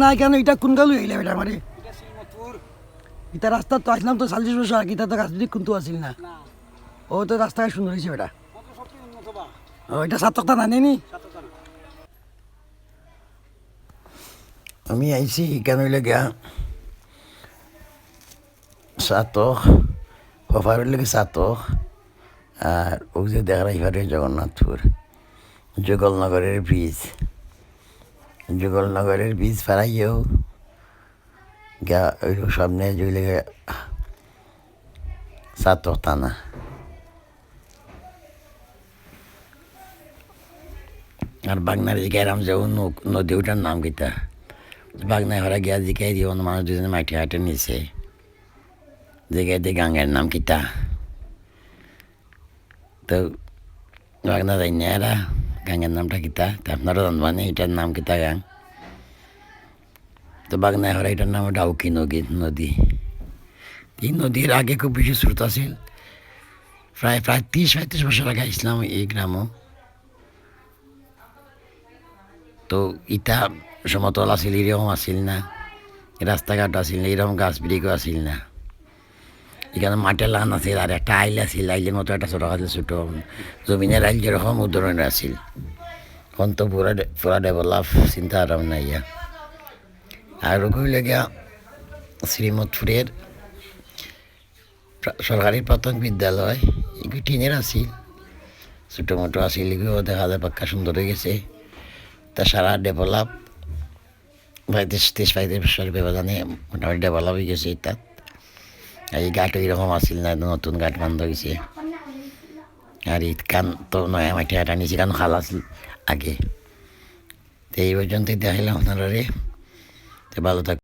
না কেন এটা কোন গালু হইলে এটা মানে এটা রাস্তা তো আসলাম তো 40 বছর আগে এটা তো রাজনীতি কিন্তু আসিল না ও তো রাস্তায় সুন্দর হয়েছে বেটা ও এটা সাতকতা না নেনি আমি আইছি কেন হইলে গিয়া সাতক অফারের লেগে সাতক আর ও যে দেখার এবারে জগন্নাথপুর যুগলনগরের ব্রিজ ফারাইয়েও গা ওই সামনে জুইলে সাতক থানা আর বাগনার জিজ্ঞারাম যে নদী ওটার নাম কিতা বাগনায় হরা গিয়া জিজ্ঞাই দিয়ে অন্য মানুষ দুজনে মাটি হাটে নিছে জিজ্ঞাই দিয়ে গাঙ্গের নাম কিতা তো বাগনা যাই না এরা গাঙ্গের নামটা কিতা তা আপনারা জানবানি এটার নাম কিতা গাং তো বাগনায় হরা এটার নাম ডাউকি নদী এই নদীর আগে খুব বেশি স্রোত আছিল প্রায় 30-35 বছর আগে আসলাম এই গ্রামও তো ইটা সমতল আছিল এরকম আছিল না রাস্তাঘাট আছিল না এরকম গাছ ব্রিকও আছিল না এখানে মাঠের লান আছিল আর একটা আইল আছিল আইলের মতো একটা ছোটো আছিল ছোটো জমিনের আইল যেরকম ও ধরনের আছিল এখন তো পুরা ডেভেলপ চিন্তা আরাম নাই ইয়া আর ওগুলো গিয়া শ্রীমতপুরের সরকারি প্রাথমিক বিদ্যালয় এগুলো টিনের আছিল ছোটো মোটো আছিল এগুলো দেখা যায় পাক্কা সুন্দর হয়ে গেছে তা সারা ডেভেলপ 30-35 বছরের ব্যবধানে মোটামুটি ডেভেলপ হয়ে গেছে তাত এই ঘাট ওইরকম আসিল না নতুন ঘাট বন্ধ হয়েছে আর ঈদ কান তো নয়া মাটি হাঁটা নিচে কান খাল আসিল আগে তো এই পর্যন্তই দেখাইলাম আপনারা রে তো ভালো থাক